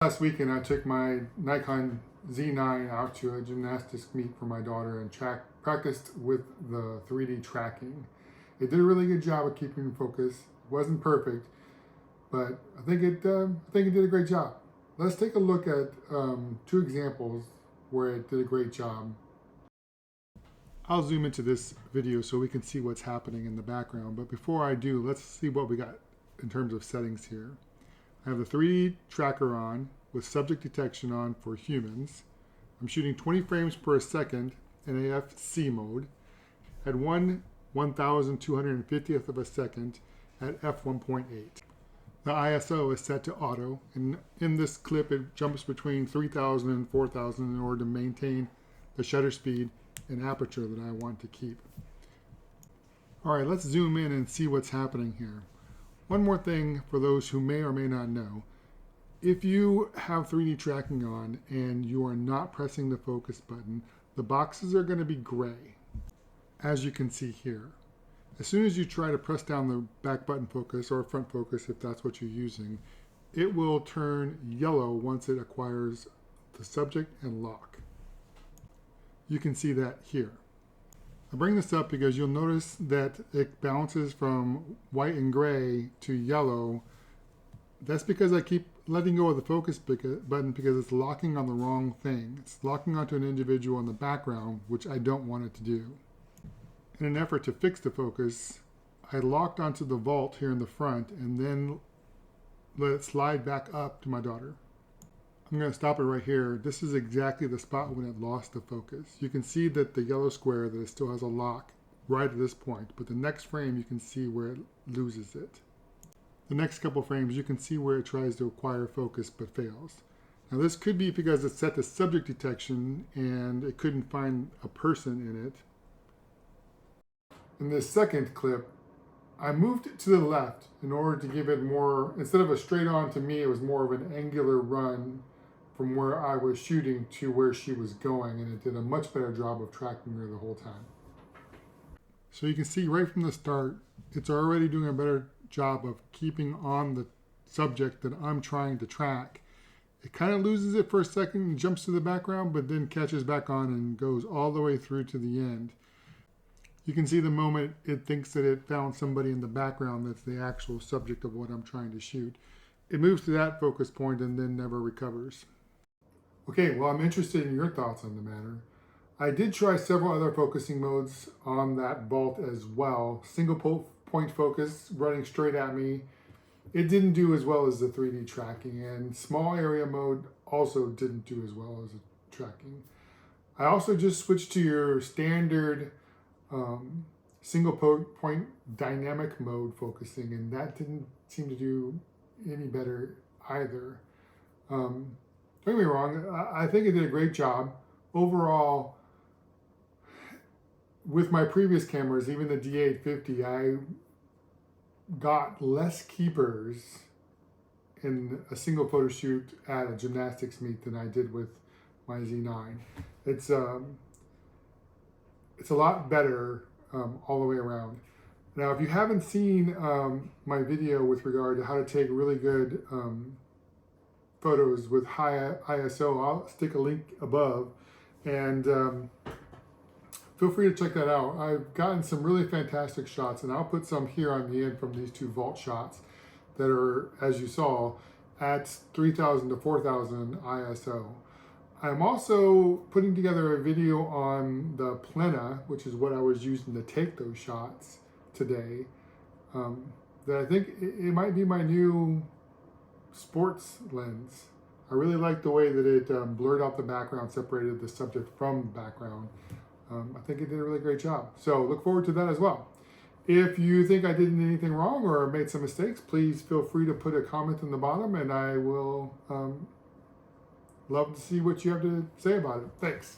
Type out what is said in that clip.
past weekend, I took my Nikon Z9 out to a gymnastics meet for my daughter and practiced with the 3D tracking. It did a really good job of keeping focus. It wasn't perfect, but I think it did a great job. Let's take a look at two examples where it did a great job. I'll zoom into this video so we can see what's happening in the background. But before I do, let's see what we got in terms of settings here. I have the 3D tracker on with subject detection on for humans. I'm shooting 20 frames per second in AFC mode at 1/1250th of a second at f1.8. The ISO is set to auto, and in this clip it jumps between 3000 and 4000 in order to maintain the shutter speed and aperture that I want to keep. All right, let's zoom in and see what's happening here. One more thing for those who may or may not know. If you have 3D tracking on and you are not pressing the focus button, the boxes are going to be gray, as you can see here. As soon as you try to press down the back button focus or front focus, if that's what you're using, it will turn yellow once it acquires the subject and lock. You can see that here. I bring this up because you'll notice that it bounces from white and gray to yellow. That's because I keep letting go of the focus button because it's locking on the wrong thing. It's locking onto an individual in the background, which I don't want it to do. In an effort to fix the focus, I locked onto the vault here in the front and then let it slide back up to my daughter. I'm going to stop it right here. This is exactly the spot when it lost the focus. You can see that the yellow square, that it still has a lock right at this point, but the next frame you can see where it loses it. The next couple frames you can see where it tries to acquire focus but fails. Now this could be because it's set to subject detection and it couldn't find a person in it. In this second clip, I moved it to the left in order to give it more, instead of a straight on to me, it was more of an angular run from where I was shooting to where she was going, and it did a much better job of tracking her the whole time. So you can see right from the start, it's already doing a better job of keeping on the subject that I'm trying to track. It kind of loses it for a second and jumps to the background, but then catches back on and goes all the way through to the end. You can see the moment it thinks that it found somebody in the background that's the actual subject of what I'm trying to shoot. It moves to that focus point and then never recovers. Okay, well, I'm interested in your thoughts on the matter. I did try several other focusing modes on that vault as well. Single point focus running straight at me. It didn't do as well as the 3D tracking, and small area mode also didn't do as well as the tracking. I also just switched to your standard single point dynamic mode focusing, and that didn't seem to do any better either. Don't get me wrong, I think it did a great job. Overall, with my previous cameras, even the D850, I got less keepers in a single photo shoot at a gymnastics meet than I did with my Z9. It's a lot better all the way around. Now, if you haven't seen my video with regard to how to take really good photos with high ISO, I'll stick a link above, and feel free to check that out. I've gotten some really fantastic shots, and I'll put some here on the end from these two vault shots that are, as you saw, at 3000 to 4000 ISO. I'm also putting together a video on the Plena, which is what I was using to take those shots today, that I think it might be my new sports lens. I really like the way that it blurred out the background, separated the subject from the background. I think it did a really great job. So look forward to that as well. If you think I did anything wrong or made some mistakes, please feel free to put a comment in the bottom, and I will love to see what you have to say about it. Thanks.